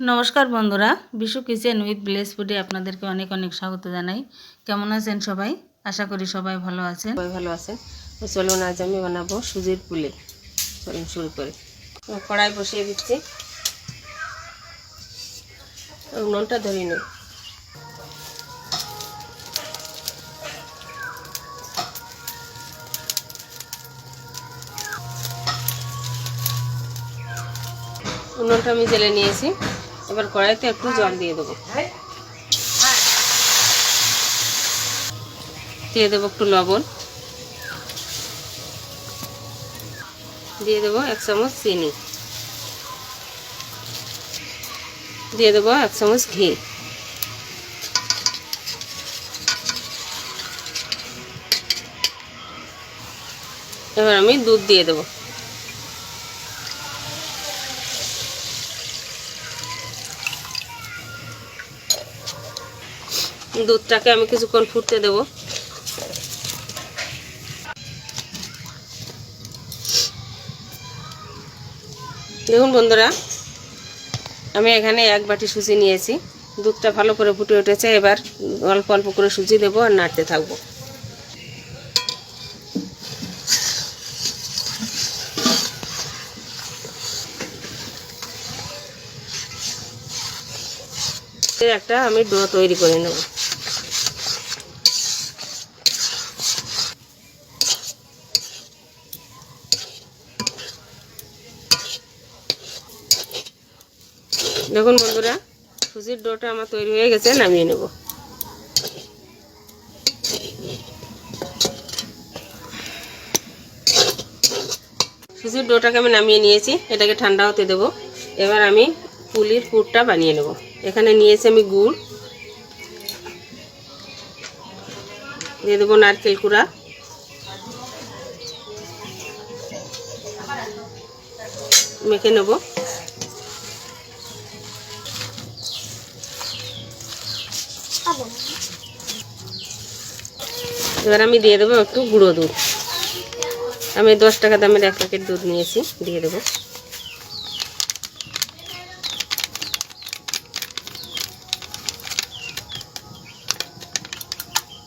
নমস্কার বন্ধুরা, Bishu kitchen with village ফুডে আপনাদেরকে অনেক অনেক স্বাগত জানাই। কেমন আছেন সবাই? আশা করি সবাই ভালো আছেন। তো চলুন আজ আমি বানাবো সুজির পুলি। চলুন শুরু করি। কড়াই বসিয়ে দিচ্ছি, উনুনটা ধরিয়ে নেব। উনুনটা আমি জেলে নিয়েছি। এবার কড়াইতে একটু জল দিয়ে দেবো। দিয়ে দেবো একটু লবণ, দিয়ে দেবো 1 চামচ চিনি, দিয়ে দেবো 1 চামচ ঘি। এবার আমি দুধ দিয়ে দেবো। দুধটাকে আমি কিছুক্ষণ ফুটতে দেবো। দেখুন বন্ধুরা, আমি এখানে 1 বাটি সুজি নিয়েছি। দুধটা ভালো করে ফুটে উঠেছে। এবার অল্প অল্প করে সুজি দেবো আর নাড়তে থাকবো। একটা আমি ডো তৈরি করে নেব। দেখুন বন্ধুরা, সুজির ডোটা আমার তৈরি হয়ে গেছে, নামিয়ে নেব। সুজির ডোটাকে আমি নামিয়ে নিয়েছি, এটাকে ঠান্ডা হতে দেব। এবার আমি পুলির পুরটা বানিয়ে নেব। এখানে নিয়েছি আমি গুড়, দিয়ে দেবো নারকেল কুড়া, মেখে নেব। এবার আমি দিয়ে দেবো একটু গুঁড়ো দুধ। আমি 10 টাকা দামের 1 প্যাকেট দুধ নিয়েছি, দিয়ে দেবো।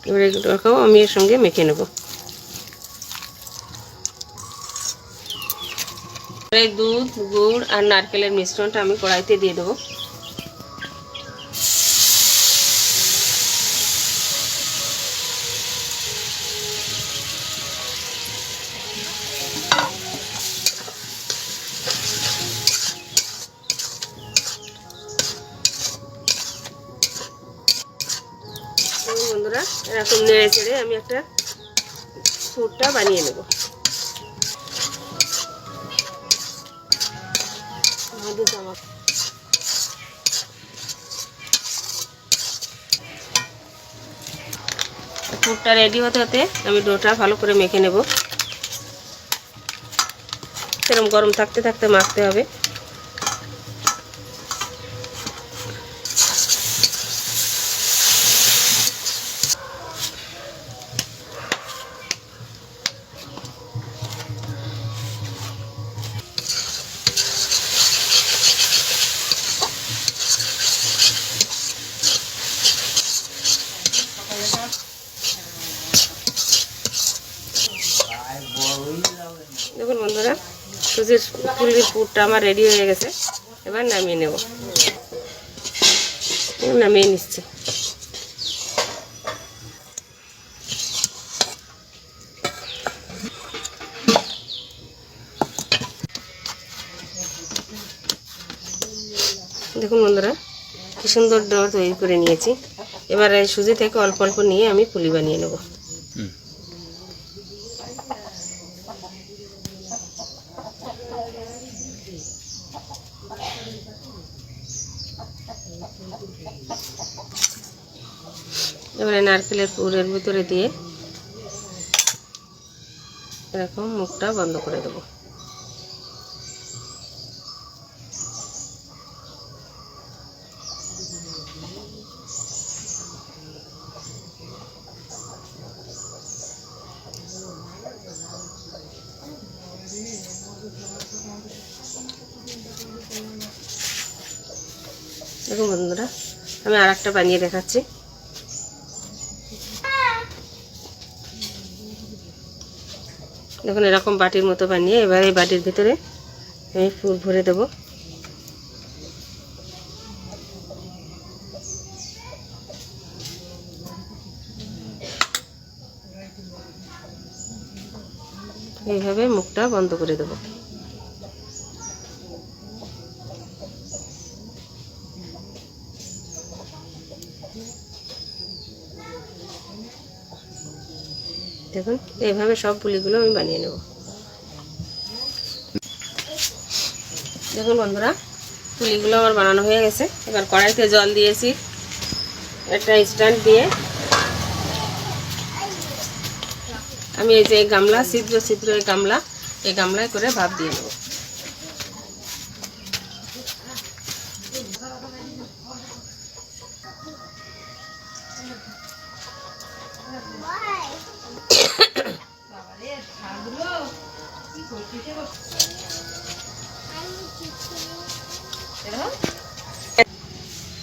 এবার এটাকেও আমি এর সঙ্গে মেখে নেব। এই দুধ, গুড় আর নারকেলের মিশ্রণটা আমি কড়াইতে দিয়ে দেবো। বন্ধুরা, এরকম নেড়ে চেড়ে আমি একটা পুরটা বানিয়ে নেব। পুরটা রেডি হতে হতে আমি ডোটা ভালো করে মেখে নেব। সেরকম গরম থাকতে থাকতে মাখতে হবে। দেখুন বন্ধুরা, সুজির পুলির পুরটা আমার রেডি হয়ে গেছে। এবার নামিয়ে নেব। নামিয়ে নিচ্ছি। দেখুন বন্ধুরা, কি সুন্দর ডো তৈরি করে নিয়েছি। এবার এই সুজি থেকে অল্প অল্প নিয়ে আমি পুলি বানিয়ে নেব। এবারে নারকেলের পুরের ভিতরে দিয়ে এরকম মুখটা বন্ধ করে দেবো। দেখুন বন্ধুরা, আমি আর একটা বানিয়ে দেখাচ্ছি। দেখুন এরকম বাটির মতো বানিয়ে এবার এই বাটির ভিতরে আমি ফুল ভরে দেব। এইভাবে মুখটা বন্ধ করে দেব। দেখুন এইভাবে সব পুলিগুলো আমি বানিয়ে নেব। দেখুন বন্ধুরা, পুলিগুলো আমার বানানো হয়ে গেছে। এবার কড়াইতে জল দিয়েছি, একটা স্ট্যান্ড দিয়ে আমি এই যে গামলা ছিদ্র ছিদ্র এই গামলায় করে ভাপ দিয়ে নেব।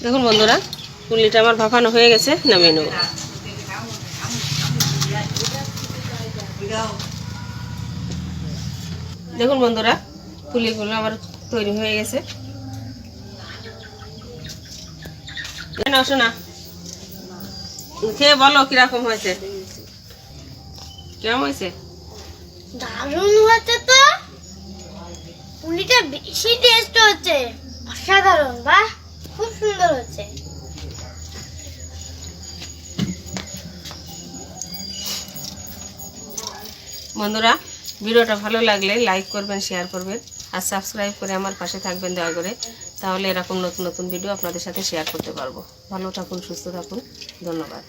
দেখুন বন্ধুরা, পুলিটা আমার ভাপানো হয়ে গেছে, নামিয়ে নেব। দেখুন বন্ধুরা, পুলিগুলো আমার তৈরি হয়ে গেছে। নাও শোনা, খেয়ে বলো কিরকম হয়েছে, কেমন হয়েছে? দারুণ হচ্ছে তো, পুলিটা বেশি টেস্ট হচ্ছে, অসাধারণ, বাহ খুব সুন্দর হচ্ছে। বন্ধুরা, ভিডিওটা ভালো লাগলে লাইক করবেন, শেয়ার করবেন আর সাবস্ক্রাইব করে আমার পাশে থাকবেন দয়া করে। তাহলে এরকম নতুন নতুন ভিডিও আপনাদের সাথে শেয়ার করতে পারবো। ভালো থাকুন, সুস্থ থাকুন, ধন্যবাদ।